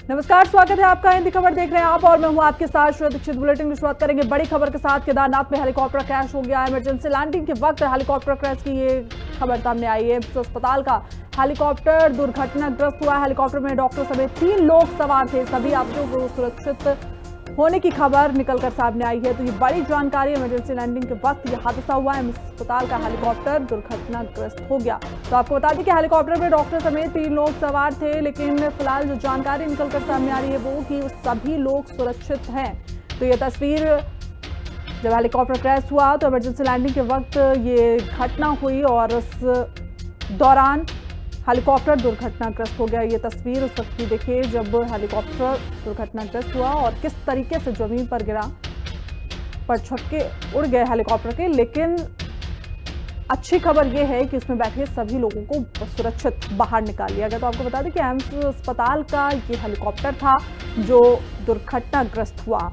नमस्कार, स्वागत है आपका। हिंदी खबर देख रहे हैं आप और मैं हूं आपके साथ श्वेता दीक्षित। बुलेटिन की शुरुआत करेंगे बड़ी खबर के साथ। केदारनाथ में हेलीकॉप्टर क्रैश हो गया। इमरजेंसी लैंडिंग के वक्त हेलीकॉप्टर क्रैश की ये खबर सामने आई है। अस्पताल का हेलीकॉप्टर दुर्घटनाग्रस्त हुआ। हेलीकॉप्टर में डॉक्टर समेत 3 लोग सवार थे। सभी यात्रियों को सुरक्षित होने की खबर निकलकर सामने आई है। तो ये बड़ी जानकारी। इमरजेंसी लैंडिंग के वक्त ये हादसा हुआ है। अस्पताल का हेलीकॉप्टर दुर्घटनाग्रस्त हो गया। तो आपको बता दें कि हेलीकॉप्टर में डॉक्टर समेत 3 लोग सवार थे, लेकिन फिलहाल जो जानकारी निकलकर सामने आ रही है वो कि सभी लोग सुरक्षित हैं। तो ये तस्वीर जब हेलीकॉप्टर क्रैश हुआ तो इमरजेंसी लैंडिंग के वक्त ये घटना हुई और उस दौरान हेलीकॉप्टर दुर्घटनाग्रस्त हो गया। ये तस्वीर उस वक्त की देखिए जब हेलीकॉप्टर दुर्घटनाग्रस्त हुआ और किस तरीके से जमीन पर गिरा। पर छक्के उड़ गए हेलीकॉप्टर के, लेकिन अच्छी खबर यह है कि उसमें बैठे सभी लोगों को सुरक्षित बाहर निकाल लिया गया। तो आपको बता दें कि एम्स अस्पताल का ये हेलीकॉप्टर था जो दुर्घटनाग्रस्त हुआ।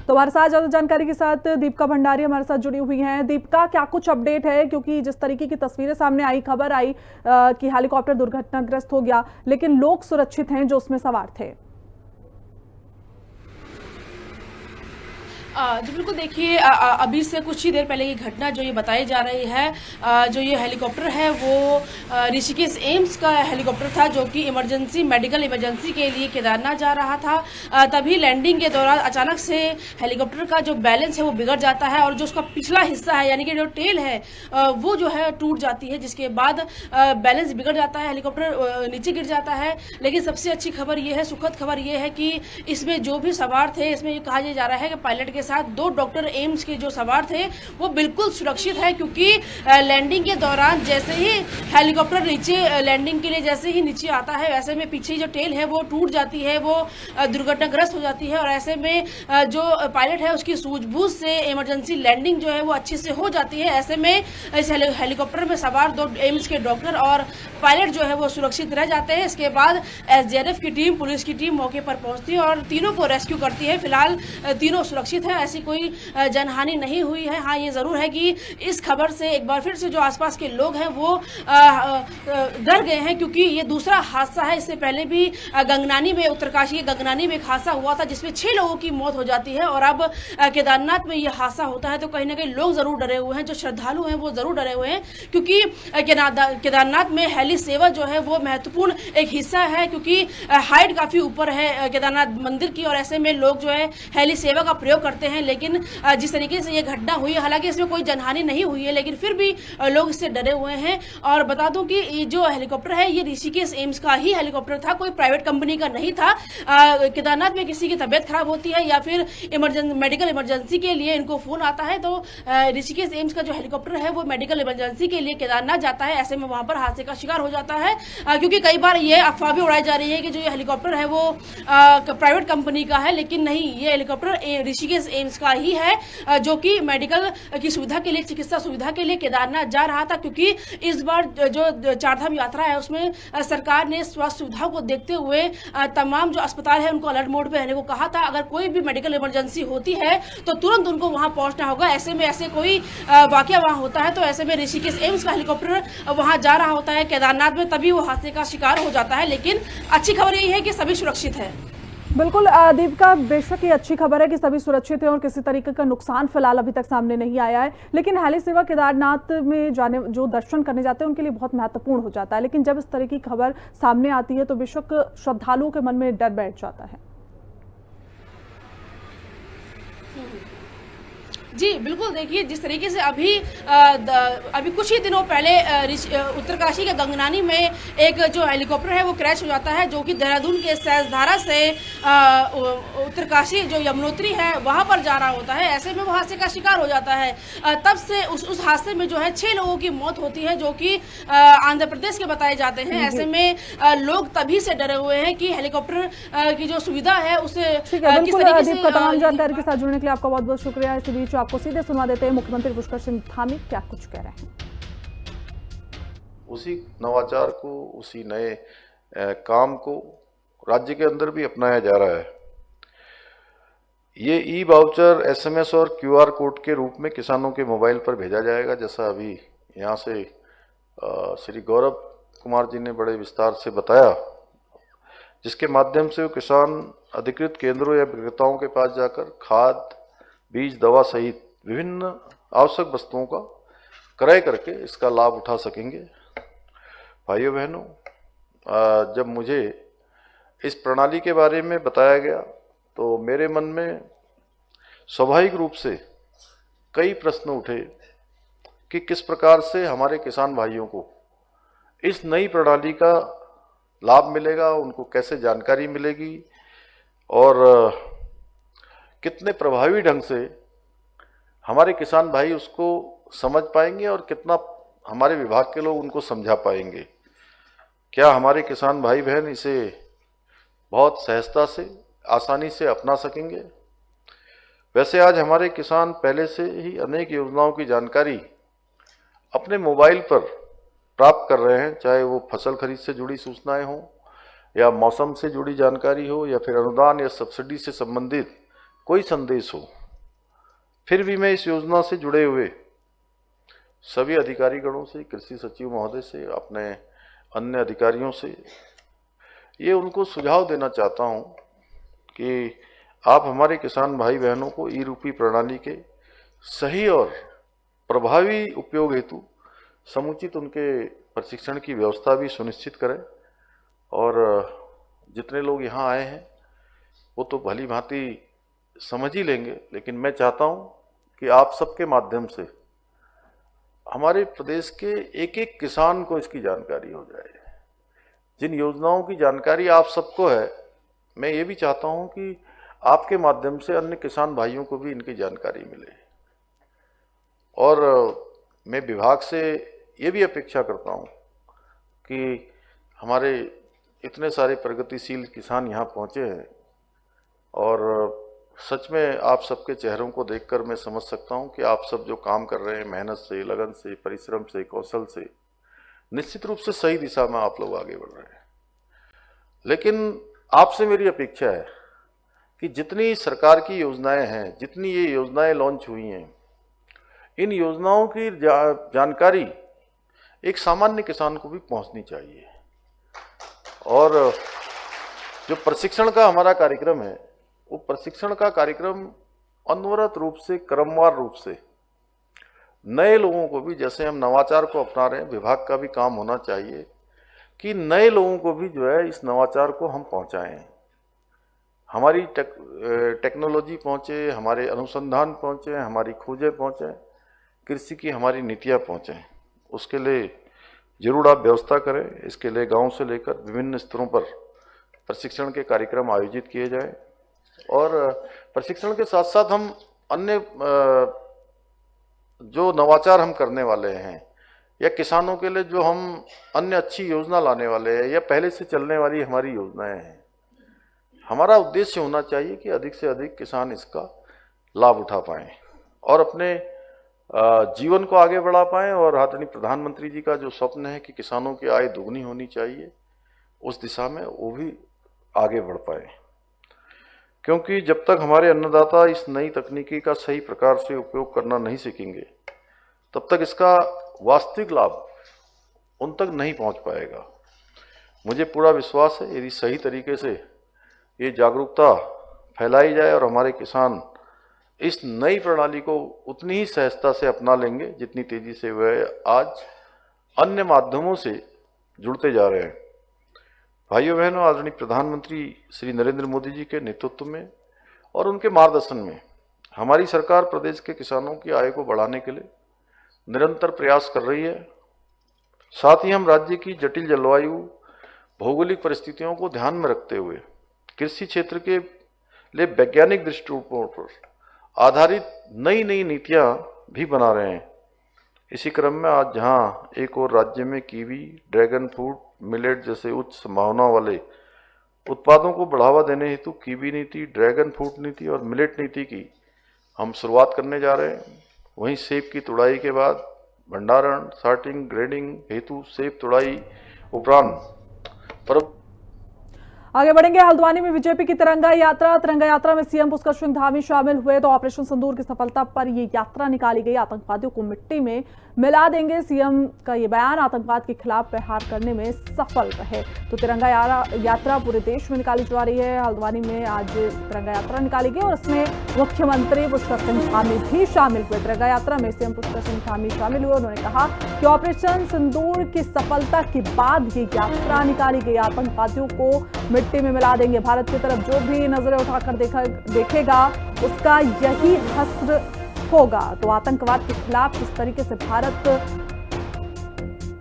तो हमारे साथ ज्यादा जानकारी के साथ दीपिका भंडारी हमारे साथ जुड़ी हुई हैं। दीपिका, क्या कुछ अपडेट है? क्योंकि जिस तरीके की तस्वीरें सामने आई, खबर आई कि हेलीकॉप्टर दुर्घटनाग्रस्त हो गया, लेकिन लोग सुरक्षित हैं जो उसमें सवार थे। जी बिल्कुल, देखिए अभी से कुछ ही देर पहले ये घटना जो ये बताई जा रही है, जो ये हेलीकॉप्टर है वो ऋषिकेश एम्स का हेलीकॉप्टर था जो कि मेडिकल इमरजेंसी के लिए केदारनाथ जा रहा था। तभी लैंडिंग के दौरान अचानक से हेलीकॉप्टर का जो बैलेंस है वो बिगड़ जाता है और जो उसका पिछला हिस्सा है यानी कि जो टेल है वो जो है टूट जाती है, जिसके बाद बैलेंस बिगड़ जाता है, हेलीकॉप्टर नीचे गिर जाता है। लेकिन सबसे अच्छी खबर ये है, सुखद खबर ये है कि इसमें जो भी सवार थे, इसमें ये कहा जा रहा है कि पायलट के साथ 2 डॉक्टर एम्स के जो सवार थे वो बिल्कुल सुरक्षित है, क्योंकि लैंडिंग के दौरान जैसे ही हेलीकॉप्टर नीचे लैंडिंग के लिए जैसे ही नीचे आता है, वैसे में पीछे जो टेल है वो टूट जाती है, वो दुर्घटनाग्रस्त हो जाती है। और ऐसे में जो पायलट है उसकी सूझबूझ से इमरजेंसी लैंडिंग जो है वो अच्छे से हो जाती है। ऐसे में इस हेलीकॉप्टर में सवार 2 एम्स के डॉक्टर और पायलट जो है वो सुरक्षित रह जाते हैं। इसके बाद एसडीआरएफ की टीम, पुलिस की टीम मौके पर पहुंचती है और तीनों को रेस्क्यू करती है। फिलहाल तीनों सुरक्षित है, ऐसी कोई जनहानि नहीं हुई है। हाँ, ये जरूर है कि इस खबर से एक बार फिर से जो आसपास के लोग हैं वो डर गए हैं, क्योंकि ये दूसरा हादसा है। इससे पहले भी गंगनानी में, उत्तरकाशी के गंगनानी में एक हादसा हुआ था जिसमें 6 लोगों की मौत हो जाती है। और अब केदारनाथ में यह हादसा होता है तो कहीं ना कहीं लोग जरूर डरे हुए हैं, जो श्रद्धालु हैं वो जरूर डरे हुए हैं, क्योंकि केदारनाथ में हेली सेवा जो है वो महत्वपूर्ण एक हिस्सा है, क्योंकि हाइट काफी ऊपर है केदारनाथ मंदिर की और ऐसे में लोग जो है हेली सेवा का प्रयोग करते हैं। लेकिन जिस तरीके से ये घटना हुई है, हालांकि इसमें कोई जनहानि नहीं हुई है, लेकिन फिर भी लोग इससे डरे हुए हैं। और बता दूं कि ये जो हेलीकॉप्टर है ये ऋषिकेश एम्स का ही हेलीकॉप्टर था, कोई प्राइवेट कंपनी का नहीं था। केदारनाथ में किसी की तबीयत खराब होती है या फिर मेडिकल इमरजेंसी के लिए इनको फोन आता है तो ऋषिकेश एम्स का जो हेलीकॉप्टर है वो मेडिकल इमरजेंसी के लिए केदारनाथ जाता है। ऐसे में वहां पर हादसे का शिकार हो जाता है, क्योंकि कई बार ये अफवाह भी उड़ाई जा रही है कि जो ये हेलीकॉप्टर है वो प्राइवेट कंपनी का है, लेकिन नहीं, ये हेलीकॉप्टर ऋषिकेश एम्स का ही है, जो कि मेडिकल की सुविधा के लिए, चिकित्सा सुविधा के लिए केदारनाथ जा रहा था। क्योंकि इस बार जो चारधाम यात्रा है उसमें सरकार ने स्वास्थ्य सुविधाओं को देखते हुए तमाम जो अस्पताल है उनको अलर्ट मोड पे रहने को कहा था। अगर कोई भी मेडिकल इमरजेंसी होती है तो तुरंत उनको वहां पहुंचना होगा। ऐसे में ऐसे कोई वाकया वहां होता है तो ऐसे में ऋषिकेश एम्स का हेलीकॉप्टर वहां जा रहा होता है केदारनाथ में, तभी वो हादसे का शिकार हो जाता है। लेकिन अच्छी खबर यही है कि सभी सुरक्षित है। बिल्कुल दीपिका, बेशक ये अच्छी खबर है कि सभी सुरक्षित हैं और किसी तरीके का नुकसान फिलहाल अभी तक सामने नहीं आया है। लेकिन हेली सेवा केदारनाथ में जाने जो दर्शन करने जाते हैं उनके लिए बहुत महत्वपूर्ण हो जाता है, लेकिन जब इस तरह की खबर सामने आती है तो बेशक श्रद्धालुओं के मन में डर बैठ जाता है। जी बिल्कुल, देखिए जिस तरीके से अभी कुछ ही दिनों पहले उत्तरकाशी के गंगनानी में एक जो हेलीकॉप्टर है वो क्रैश हो जाता है, जो कि देहरादून के सहसधारा से उत्तरकाशी जो यमुनोत्री है वहां पर जा रहा होता है। ऐसे में वो हादसे का शिकार हो जाता है। तब से उस हादसे में जो है 6 लोगों की मौत होती है, जो कि आंध्र प्रदेश के बताए जाते हैं। ऐसे में लोग तभी से डरे हुए हैं कि हेलीकॉप्टर की जो सुविधा है उसे किस तरीके से। तमाम जानकारी के साथ जुड़ने के लिए आपका बहुत बहुत शुक्रिया। इसी बीच आपको सीधे सुनवा देते हैं मुख्यमंत्री पुष्कर सिंह धामी क्या कुछ कह रहे हैं। उसी नवाचार को, उसी नए काम को राज्य के अंदर भी अपनाया जा रहा है। ये ई वाउचर एसएमएस और क्यूआर कोड के रूप में किसानों के मोबाइल पर भेजा जाएगा, जैसा अभी यहाँ से श्री गौरव कुमार जी ने बड़े विस्तार से बताया, जिसके माध्यम से वो किसान अधिकृत केंद्रों या विक्रेताओं के पास जाकर खाद, बीज, दवा सहित विभिन्न आवश्यक वस्तुओं का क्रय करके इसका लाभ उठा सकेंगे। भाइयों बहनों, जब मुझे इस प्रणाली के बारे में बताया गया तो मेरे मन में स्वाभाविक रूप से कई प्रश्न उठे कि किस प्रकार से हमारे किसान भाइयों को इस नई प्रणाली का लाभ मिलेगा, उनको कैसे जानकारी मिलेगी और कितने प्रभावी ढंग से हमारे किसान भाई उसको समझ पाएंगे और कितना हमारे विभाग के लोग उनको समझा पाएंगे। क्या हमारे किसान भाई बहन इसे बहुत सहजता से, आसानी से अपना सकेंगे? वैसे आज हमारे किसान पहले से ही अनेक योजनाओं की जानकारी अपने मोबाइल पर प्राप्त कर रहे हैं, चाहे वो फसल खरीद से जुड़ी सूचनाएं हों या मौसम से जुड़ी जानकारी हो या फिर अनुदान या सब्सिडी से संबंधित कोई संदेश हो। फिर भी मैं इस योजना से जुड़े हुए सभी अधिकारीगणों से, कृषि सचिव महोदय से, अपने अन्य अधिकारियों से ये उनको सुझाव देना चाहता हूं कि आप हमारे किसान भाई बहनों को ई रूपी प्रणाली के सही और प्रभावी उपयोग हेतु समुचित उनके प्रशिक्षण की व्यवस्था भी सुनिश्चित करें। और जितने लोग यहाँ आए हैं वो तो भली भांति समझ ही लेंगे, लेकिन मैं चाहता हूँ कि आप सबके माध्यम से हमारे प्रदेश के एक एक किसान को इसकी जानकारी हो जाए। जिन योजनाओं की जानकारी आप सबको है, मैं ये भी चाहता हूँ कि आपके माध्यम से अन्य किसान भाइयों को भी इनकी जानकारी मिले। और मैं विभाग से ये भी अपेक्षा करता हूँ कि हमारे इतने सारे प्रगतिशील किसान यहाँ पहुँचे हैं और सच में आप सबके चेहरों को देखकर मैं समझ सकता हूँ कि आप सब जो काम कर रहे हैं मेहनत से, लगन से, परिश्रम से, कौशल से, निश्चित रूप से सही दिशा में आप लोग आगे बढ़ रहे हैं। लेकिन आपसे मेरी अपेक्षा है कि जितनी सरकार की योजनाएं हैं, जितनी ये योजनाएं लॉन्च हुई हैं, इन योजनाओं की जानकारी एक सामान्य किसान को भी पहुंचनी चाहिए। और जो प्रशिक्षण का हमारा कार्यक्रम है, वो प्रशिक्षण का कार्यक्रम अनवरत रूप से, क्रमवार रूप से नए लोगों को भी, जैसे हम नवाचार को अपना रहे हैं, विभाग का भी काम होना चाहिए कि नए लोगों को भी जो है इस नवाचार को हम पहुंचाएं। हमारी टेक्नोलॉजी पहुंचे, हमारे अनुसंधान पहुंचे, हमारी खोजें पहुंचे, कृषि की हमारी नीतियां पहुंचे। उसके लिए जरूर आप व्यवस्था करें। इसके लिए गांव से लेकर विभिन्न स्तरों पर प्रशिक्षण के कार्यक्रम आयोजित किए जाएं और प्रशिक्षण के साथ साथ हम अन्य जो नवाचार हम करने वाले हैं या किसानों के लिए जो हम अन्य अच्छी योजना लाने वाले हैं या पहले से चलने वाली हमारी योजनाएं हैं, हमारा उद्देश्य होना चाहिए कि अधिक से अधिक किसान इसका लाभ उठा पाएं और अपने जीवन को आगे बढ़ा पाएं और आदरणीय प्रधानमंत्री जी का जो स्वप्न है कि किसानों की आय दुगनी होनी चाहिए, उस दिशा में वो भी आगे बढ़ पाए। क्योंकि जब तक हमारे अन्नदाता इस नई तकनीकी का सही प्रकार से उपयोग करना नहीं सीखेंगे, तब तक इसका वास्तविक लाभ उन तक नहीं पहुंच पाएगा। मुझे पूरा विश्वास है यदि सही तरीके से ये जागरूकता फैलाई जाए और हमारे किसान इस नई प्रणाली को उतनी ही सहजता से अपना लेंगे जितनी तेजी से वह आज अन्य माध्यमों से जुड़ते जा रहे हैं। भाइयों बहनों, आदरणीय प्रधानमंत्री श्री नरेंद्र मोदी जी के नेतृत्व में और उनके मार्गदर्शन में हमारी सरकार प्रदेश के किसानों की आय को बढ़ाने के लिए निरंतर प्रयास कर रही है। साथ ही हम राज्य की जटिल जलवायु, भौगोलिक परिस्थितियों को ध्यान में रखते हुए कृषि क्षेत्र के लिए वैज्ञानिक दृष्टिकोण पर आधारित नई नई नीतियां भी बना रहे हैं। इसी क्रम में आज जहां एक और राज्य में कीवी, ड्रैगन फ्रूट, मिलेट जैसे उच्च संभावना वाले उत्पादों को बढ़ावा देने हेतु कीवी नीति, ड्रैगन फ्रूट नीति और मिलेट नीति की हम शुरुआत करने जा रहे हैं, वहीं सेब की तुड़ाई के बाद भंडारण, सॉर्टिंग, ग्रेडिंग हेतु सेब तुड़ाई उपरांत आगे बढ़ेंगे। हल्द्वानी में बीजेपी की तिरंगा यात्रा में सीएम पुष्कर सिंह धामी शामिल हुए तो ऑपरेशन सिंदूर की सफलता पर यह यात्रा निकाली गई। आतंकवादियों को मिट्टी में मिला देंगे। सीएम का ये बयान आतंकवाद के खिलाफ प्रहार करने में सफल रहे। तो तिरंगा यात्रा पूरे देश में निकाली जा रही है। हल्द्वानी में आज तिरंगा यात्रा निकाली गई और इसमें मुख्यमंत्री पुष्कर सिंह धामी भी शामिल हुए। तिरंगा यात्रा में सीएम पुष्कर सिंह धामी शामिल हुए। उन्होंने कहा कि ऑपरेशन सिंदूर की सफलता के बाद ये यात्रा निकाली गई। आतंकवादियों को मिट्टी में मिला देंगे। भारत की तरफ जो भी नजरें उठाकर देखेगा उसका यही हश्र होगा। तो आतंकवाद के खिलाफ किस तरीके से भारत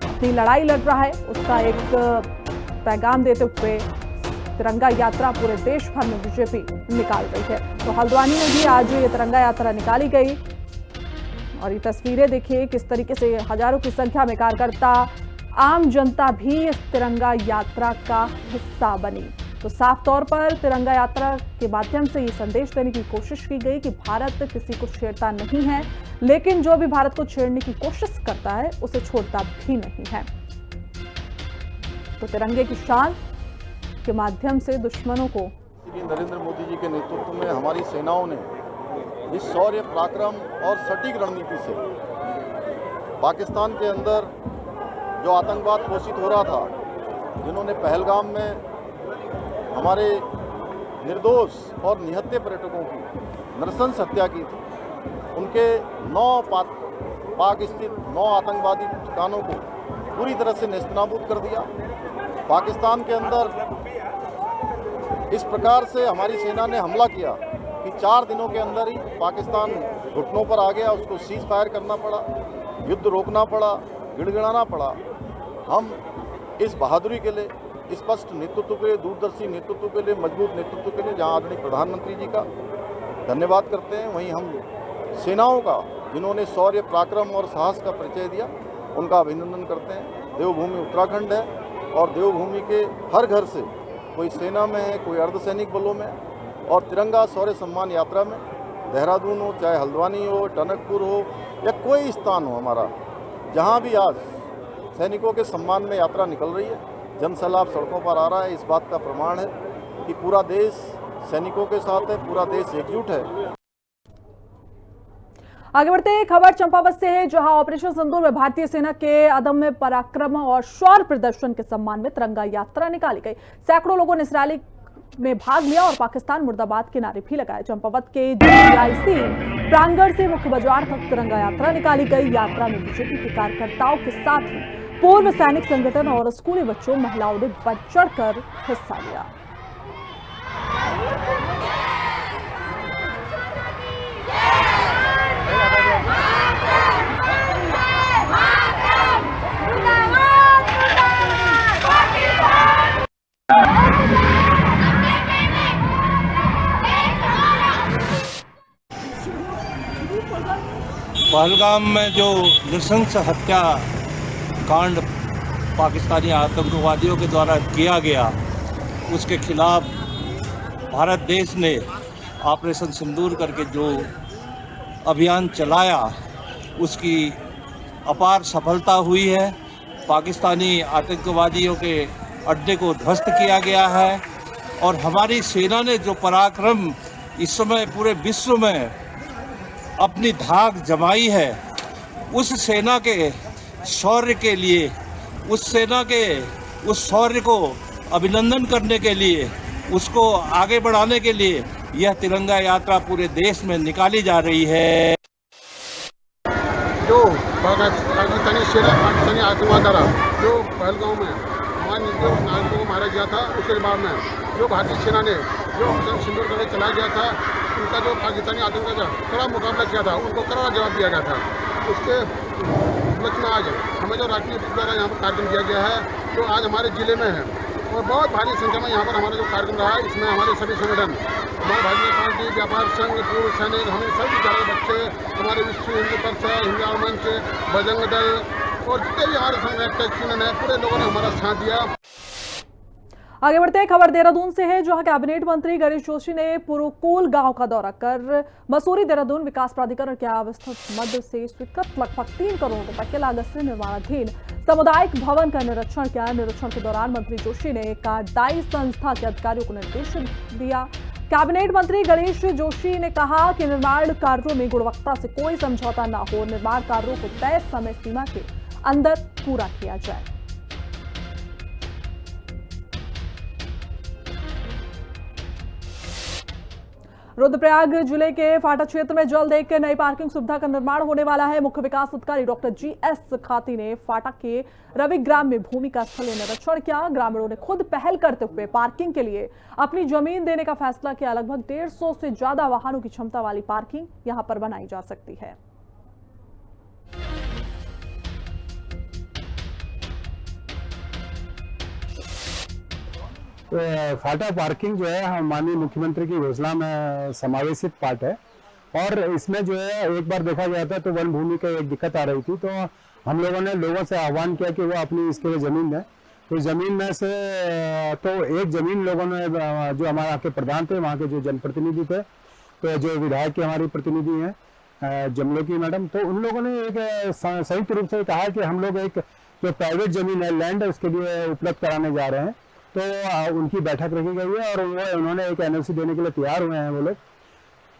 अपनी लड़ाई लड़ रहा है उसका एक पैगाम देते हुए तिरंगा यात्रा पूरे देश भर में बीजेपी निकाल रही है। तो हल्द्वानी में भी आज ये तिरंगा यात्रा निकाली गई और ये तस्वीरें देखिए किस तरीके से हजारों की संख्या में कार्यकर्ता, आम जनता भी इस तिरंगा यात्रा का हिस्सा बनी। तो साफ तौर पर तिरंगा यात्रा के माध्यम से ये संदेश देने की कोशिश की गई कि भारत किसी को छेड़ता नहीं है, लेकिन जो भी भारत को छेड़ने की कोशिश करता है उसे छोड़ता भी नहीं है। तो तिरंगे की शान के माध्यम से दुश्मनों को नरेंद्र मोदी जी के नेतृत्व में हमारी सेनाओं ने इस शौर्य, पराक्रम और सटीक रणनीति से पाकिस्तान के अंदर जो आतंकवाद पोषित हो रहा था, जिन्होंने पहलगाम में हमारे निर्दोष और निहत्थे पर्यटकों की नृशंस हत्या की थी, उनके 9 पाक स्थित 9 आतंकवादी ठिकानों को पूरी तरह से नेस्तनाबूद कर दिया। पाकिस्तान के अंदर इस प्रकार से हमारी सेना ने हमला किया कि 4 दिनों के अंदर ही पाकिस्तान घुटनों पर आ गया। उसको सीज फायर करना पड़ा, युद्ध रोकना पड़ा, गिड़गिड़ाना पड़ा। हम इस बहादुरी के लिए, स्पष्ट नेतृत्व के लिए, दूरदर्शी नेतृत्व के लिए, मजबूत नेतृत्व के लिए जहां आदरणीय प्रधानमंत्री जी का धन्यवाद करते हैं, वहीं हम सेनाओं का जिन्होंने शौर्य, पराक्रम और साहस का परिचय दिया, उनका अभिनंदन करते हैं। देवभूमि उत्तराखंड है और देवभूमि के हर घर से कोई सेना में है, कोई अर्धसैनिक बलों में, और तिरंगा शौर्य सम्मान यात्रा में देहरादून हो, चाहे हल्द्वानी हो, टनकपुर हो या कोई स्थान हो हमारा, जहाँ भी आज सैनिकों के सम्मान में यात्रा निकल रही है, जनसैलाब सड़कों पर आ रहा है। इस बात का प्रमाण है कि पूरा देश सैनिकों के साथ है, पूरा देश एकजुट है। आगे बढ़ते हैं, खबर चंपावत से है, जहां ऑपरेशन सिंदूर में भारतीय सेना के अदम्य पराक्रम और शौर्य प्रदर्शन के सम्मान में तिरंगा यात्रा निकाली गई। सैकड़ों लोगों ने इस रैली में भाग लिया और पाकिस्तान मुर्दाबाद के नारे भी लगाए। चंपावत के GIC प्रांगण से मुख्य बाजार तक तिरंगा यात्रा निकाली गई। यात्रा में बीजेपी के कार्यकर्ताओं के साथ ही पूर्व सैनिक संगठन और स्कूली बच्चों, महिलाओं ने बढ़ चढ़कर हिस्सा लिया। पहलगाम में जो नृशंस हत्या कांड पाकिस्तानी आतंकवादियों के द्वारा किया गया, उसके खिलाफ भारत देश ने ऑपरेशन सिंदूर करके जो अभियान चलाया, उसकी अपार सफलता हुई है। पाकिस्तानी आतंकवादियों के अड्डे को ध्वस्त किया गया है और हमारी सेना ने जो पराक्रम इस समय पूरे विश्व में अपनी धाक जमाई है, उस सेना के शौर्य के लिए, उस सेना के उस शौर्य को अभिनंदन करने के लिए, उसको आगे बढ़ाने के लिए यह तिरंगा यात्रा पूरे देश में निकाली जा रही है। जो पाकिस्तानी सेना, पाकिस्तानी आतंकवाद द्वारा जो पहलगाम में हमारे निर्दोष नागरिकों को मारा गया था, उसके जवाब में जो भारतीय सेना ने जो ऑपरेशन सिंदूर करके चलाया गया था, उनका जो पाकिस्तानी आतंकवाद का कड़ा मुकाबला किया था, उनको कड़ा जवाब दिया गया था। उसके उपलक्ष्य में आज हमें जो राष्ट्रीय द्वारा यहाँ पर कार्यक्रम किया गया है, जो आज हमारे जिले में है और बहुत भारी संख्या में यहाँ पर हमारा जो कार्यक्रम रहा है, इसमें हमारे सभी संगठन, हमारे भारतीय पार्टी, व्यापार संघ, पूर्व सैनिक, हमें सभी तरह के बच्चे, हमारे विश्व हिंदू परिषद, हिंदू मंच, बजरंग दल और जितने भी हमारे संगठन है, पूरे लोगों ने हमारा साथ दिया। आगे बढ़ते हैं, खबर देहरादून से है, जहां कैबिनेट मंत्री गणेश जोशी ने पुरुकोल गांव का दौरा कर मसूरी देहरादून विकास प्राधिकरण के अवस्थित मद से स्वीकृत लगभग 3 करोड़ रुपए के लागत से निर्माणाधीन सामुदायिक भवन का निरीक्षण किया। निरीक्षण के दौरान मंत्री जोशी ने कार्यदायी संस्था के अधिकारियों को निर्देश दिया कैबिनेट मंत्री गणेश जोशी ने कहा कि निर्माण कार्यों में गुणवत्ता से कोई समझौता न हो, निर्माण कार्यों को तय समय सीमा के अंदर पूरा किया जाए। रुद्रप्रयाग जिले के फाटा क्षेत्र में जल्द एक नई पार्किंग सुविधा का निर्माण होने वाला है। मुख्य विकास अधिकारी डॉक्टर GS खाती ने फाटा के रविग्राम में भूमि का स्थलीय निरीक्षण किया। ग्रामीणों ने खुद पहल करते हुए पार्किंग के लिए अपनी जमीन देने का फैसला किया। लगभग 150 से ज्यादा वाहनों की क्षमता वाली पार्किंग यहां पर बनाई जा सकती है। फाटा पार्किंग जो है माननीय मुख्यमंत्री की योजना में समावेशित पार्ट है और इसमें जो है एक बार देखा गया था तो वन भूमि का एक दिक्कत आ रही थी, तो हम लोगों ने लोगों से आह्वान किया कि वो अपनी इसके लिए जमीन दें। तो जमीन में से तो एक जमीन लोगों ने जो हमारे आपके प्रधान थे वहाँ के जो जनप्रतिनिधि थे, तो जो विधायक के हमारी प्रतिनिधि हैं जमलो की मैडम, तो उन लोगों ने एक संयुक्त रूप से कहा कि हम लोग एक जो प्राइवेट जमीन है लैंड उसके लिए उपलब्ध कराने जा रहे हैं। तो उनकी बैठक रखी गई है और उन्होंने एक NOC देने के लिए तैयार हुए हैं वो लोग।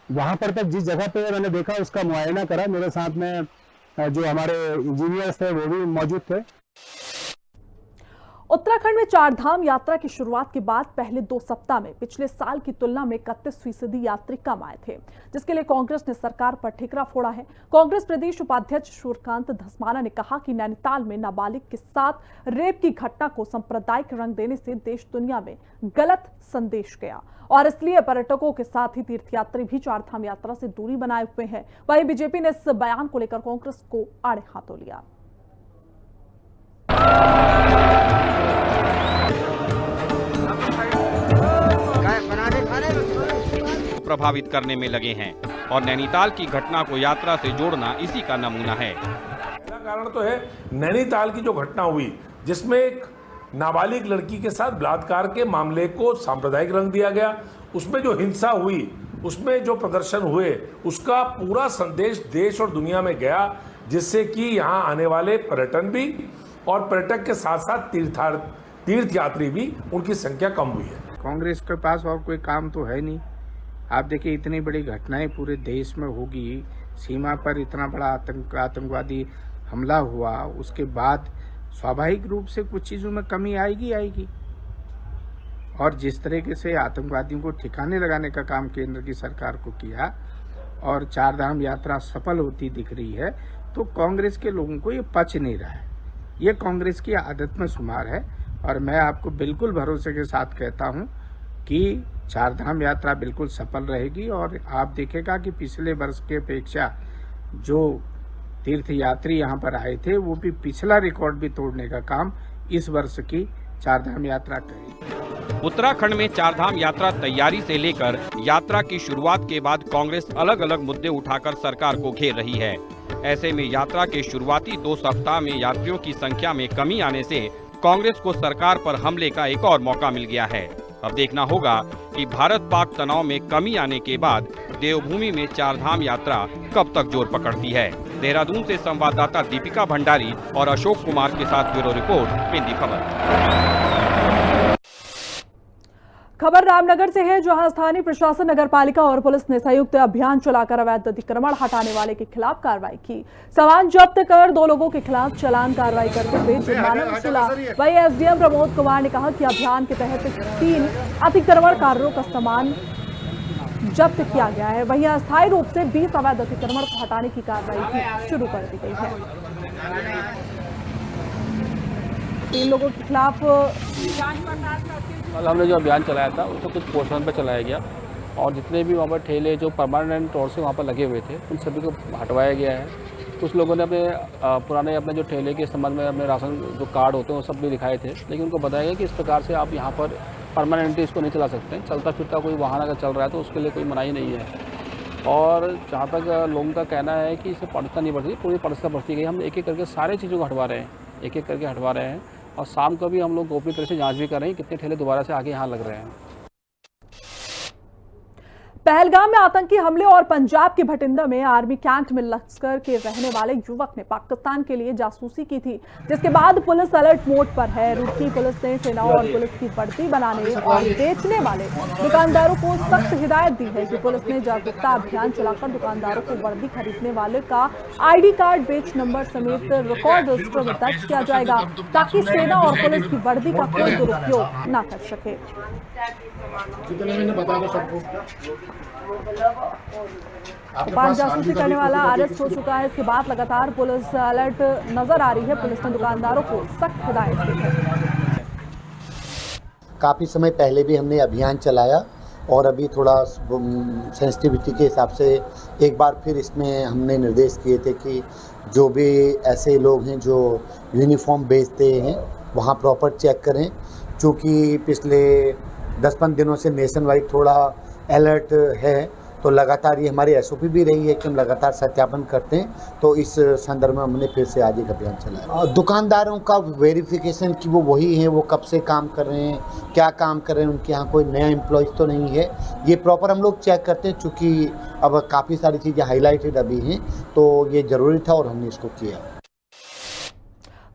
वहां पर तक जिस जगह पे मैंने देखा उसका मुआयना करा, मेरे साथ में जो हमारे इंजीनियर्स थे वो भी मौजूद थे। उत्तराखंड में चारधाम यात्रा की शुरुआत के बाद पहले 2 सप्ताह में पिछले साल की तुलना में 31% यात्री कम आए थे, जिसके लिए कांग्रेस ने सरकार पर ठिकरा फोड़ा है। कांग्रेस प्रदेश उपाध्यक्ष सूर्यकांत धस्माना ने कहा कि नैनीताल में नाबालिग के साथ रेप की घटना को सांप्रदायिक रंग देने से देश दुनिया में गलत संदेश गया और इसलिए पर्यटकों के साथ ही तीर्थयात्री भी चारधाम यात्रा से दूरी बनाए हुए हैं। वहीं बीजेपी ने इस बयान को लेकर कांग्रेस को आड़े हाथों लिया। प्रभावित करने में लगे हैं और नैनीताल की घटना को यात्रा से जोड़ना इसी का नमूना है। कारण तो है नैनीताल की जो घटना हुई जिसमें एक नाबालिग लड़की के साथ बलात्कार के मामले को सांप्रदायिक रंग दिया गया, उसमें जो हिंसा हुई, उसमें जो प्रदर्शन हुए, उसका पूरा संदेश देश और दुनिया में गया, जिससे कि यहाँ आने वाले पर्यटन भी और पर्यटक के साथ साथ तीर्थयात्री भी उनकी संख्या कम हुई है। कांग्रेस के पास और कोई काम तो है नहीं। आप देखिए इतनी बड़ी घटनाएं पूरे देश में होगी, सीमा पर इतना बड़ा आतंकवादी हमला हुआ, उसके बाद स्वाभाविक रूप से कुछ चीज़ों में कमी आएगी। और जिस तरीके से आतंकवादियों को ठिकाने लगाने का काम केंद्र की सरकार को किया और चारधाम यात्रा सफल होती दिख रही है, तो कांग्रेस के लोगों को ये पच नहीं रहा है। ये कांग्रेस की आदत में शुमार है और मैं आपको बिल्कुल भरोसे के साथ कहता हूँ कि चारधाम यात्रा बिल्कुल सफल रहेगी और आप देखेगा कि पिछले वर्ष के अपेक्षा जो तीर्थयात्री यहाँ पर आए थे वो भी पिछला रिकॉर्ड भी तोड़ने का काम इस वर्ष की चारधाम यात्रा करेगी। उत्तराखंड में चारधाम यात्रा तैयारी से लेकर यात्रा की शुरुआत के बाद कांग्रेस अलग अलग मुद्दे उठाकर सरकार को घेर रही है। ऐसे में यात्रा के शुरुआती 2 सप्ताह में यात्रियों की संख्या में कमी आने से कांग्रेस को सरकार पर हमले का एक और मौका मिल गया है। अब देखना होगा कि भारत पाक तनाव में कमी आने के बाद देवभूमि में चारधाम यात्रा कब तक जोर पकड़ती है। देहरादून से संवाददाता दीपिका भंडारी और अशोक कुमार के साथ ब्यूरो रिपोर्ट, हिंदी खबर। खबर रामनगर से है, जहां स्थानीय प्रशासन, नगरपालिका और पुलिस ने संयुक्त अभियान चलाकर अवैध अतिक्रमण हटाने वाले के खिलाफ कार्रवाई की। सामान जब्त कर 2 लोगों के खिलाफ चालान कार्रवाई करते हुए जुर्माना वसूला। वहीं SDM प्रमोद कुमार ने कहा कि अभियान के तहत 3 अतिक्रमणकारियों का सामान जब्त किया गया है। वहीं अस्थायी रूप से 20 अवैध अतिक्रमण को हटाने की कार्रवाई शुरू कर दी गई है। 3 लोगों के खिलाफ कल हमने जो अभियान चलाया था उसको कुछ पोर्शन पर चलाया गया और जितने भी वहाँ पर ठेले जो परमानेंट तौर से वहाँ पर लगे हुए थे उन सभी को हटवाया गया है। कुछ लोगों ने अपने पुराने जो ठेले के संबंध में अपने राशन जो कार्ड होते हैं वो सब भी दिखाए थे, लेकिन उनको बताया गया कि इस प्रकार से आप यहाँ पर परमानेंटली इसको नहीं चला सकते। चलता फिरता कोई वाहन अगर चल रहा है तो उसके लिए कोई मनाही नहीं है। और जहाँ तक लोगों का कहना है कि इससे पारदर्शिता नहीं बढ़ती, पूरी पारदर्शिता बढ़ती गई। हम एक एक करके सारे चीज़ों को हटवा रहे हैं, एक एक करके हटवा रहे हैं और शाम को भी हम लोग गोपनीय तरह से जांच भी कर रहे हैं कितने ठेले दोबारा से आगे यहाँ लग रहे हैं। पहलगाम में आतंकी हमले और पंजाब के भटिंडा में आर्मी कैंप में लश्कर के रहने वाले युवक ने पाकिस्तान के लिए जासूसी की थी, जिसके बाद पुलिस अलर्ट मोड पर है। रुड़की पुलिस ने सेनाओं और पुलिस की वर्दी बनाने और बेचने वाले दुकानदारों को सख्त हिदायत दी है कि पुलिस ने जागरूकता अभियान चलाकर दुकानदारों को वर्दी खरीदने वाले का ID कार्ड, बेच नंबर समेत रिकॉर्ड रजिस्टर में दर्ज किया जाएगा, ताकि सेना और पुलिस की वर्दी का कोई दुरुपयोग न कर सके। पांच जासूसी करने वाला अरेस्ट हो चुका है। इसके बाद लगातार पुलिस अलर्ट नजर आ रही है। पुलिस ने दुकानदारों को सख्त हिदायत दी है। काफ़ी समय पहले भी हमने अभियान चलाया और अभी थोड़ा सेंसिटिविटी के हिसाब से एक बार फिर इसमें हमने निर्देश किए थे कि जो भी ऐसे लोग हैं जो यूनिफॉर्म बेचते हैं वहाँ प्रॉपर चेक करें, क्योंकि पिछले 10-15 दिनों से नेशन वाइड थोड़ा अलर्ट है, तो लगातार ये हमारी SOP भी रही है कि हम लगातार सत्यापन करते हैं। तो इस संदर्भ में हमने फिर से आज एक अभियान चलाया। दुकानदारों का वेरिफिकेशन कि वो वही हैं, वो कब से काम कर रहे हैं, क्या काम कर रहे हैं, उनके यहाँ कोई नया एम्प्लॉयज़ तो नहीं है, ये प्रॉपर हम लोग चेक करते हैं। चूँकि अब काफ़ी सारी चीज़ें हाईलाइटेड अभी हैं, तो ये ज़रूरी था और हमने इसको किया।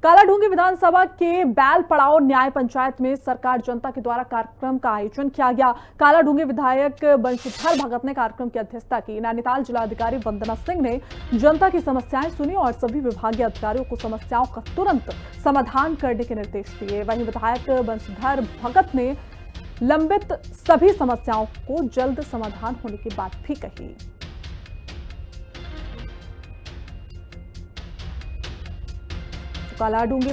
कालाढूंगी विधानसभा के बैल पड़ाव न्याय पंचायत में सरकार जनता के द्वारा कार्यक्रम का आयोजन किया गया। कालाढूंगी विधायक बंशीधर भगत ने कार्यक्रम की अध्यक्षता की। नैनीताल जिलाधिकारी वंदना सिंह ने जनता की समस्याएं सुनी और सभी विभागीय अधिकारियों को समस्याओं का तुरंत समाधान करने के निर्देश दिए। वहीं विधायक बंशीधर भगत ने लंबित सभी समस्याओं को जल्द समाधान होने की बात भी कही। कालाढूंगी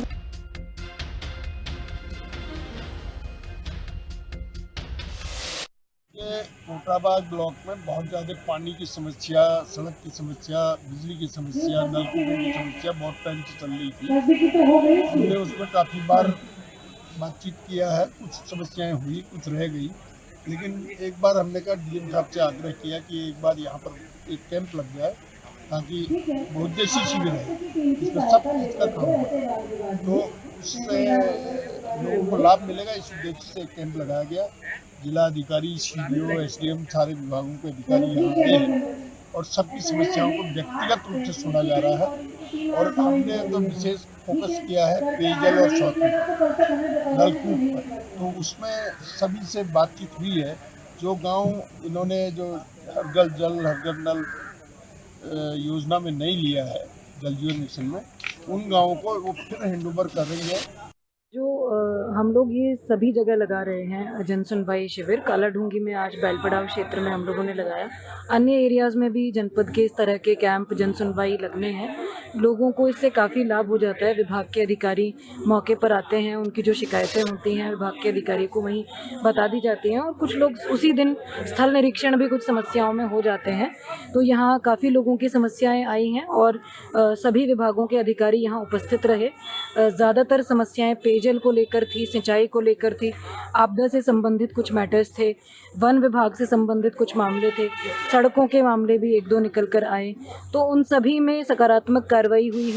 कोटाबाग ब्लॉक में बहुत ज़्यादा पानी की समस्या, सड़क की समस्या, बिजली की समस्या, नलकूपों की समस्या बहुत टाइम से चल रही थी। हमने उसमें काफ़ी बार बातचीत किया है, कुछ समस्याएं हुई, कुछ रह गई, लेकिन एक बार हमने कहा DM साहब से आग्रह किया कि एक बार यहाँ पर एक कैंप लग जाए ताकि बहुउद्देशीय शिविर है, इसमें सब चीज़ का काम है, तो उससे लोगों को लाभ मिलेगा। इस उद्देश्य से एक कैंप लगाया गया। जिला अधिकारी, CDO, SDM सारे विभागों के अधिकारी यहाँ आए हैं और सबकी समस्याओं को व्यक्तिगत रूप से सुना जा रहा है। और हमने तो विशेष फोकस किया है पेयजल और शौचालय नलकूप पर, तो उसमें सभी से बातचीत हुई है। जो गांव इन्होंने जो हर घर जल हर घर नल योजना में नहीं लिया है, जल जीवन मिशन में, उन गांवों को वो फिर हैंडओवर कर रही है। जो हम लोग ये सभी जगह लगा रहे हैं जन सुनवाई शिविर, कालाढूंगी में आज बैलपड़ाव क्षेत्र में हम लोगों ने लगाया, अन्य एरियाज़ में भी जनपद के इस तरह के कैंप जन सुनवाई लगने हैं। लोगों को इससे काफ़ी लाभ हो जाता है। विभाग के अधिकारी मौके पर आते हैं, उनकी जो शिकायतें होती हैं विभाग के अधिकारी को वहीं बता दी जाती हैं और कुछ लोग उसी दिन स्थल निरीक्षण भी कुछ समस्याओं में हो जाते हैं। तो यहाँ काफ़ी लोगों की समस्याएं आई हैं और सभी विभागों के अधिकारी यहाँ उपस्थित रहे। ज़्यादातर समस्याएं पेयजल को लेकर थी, सिंचाई को लेकर थी, आपदा से संबंधित कुछ मैटर्स थे, वन विभाग से संबंधित कुछ मामले थे, सड़कों के मामले भी 1-2 निकल कर आए, तो उन सभी में सकारात्मक कार्रवाई हुई है।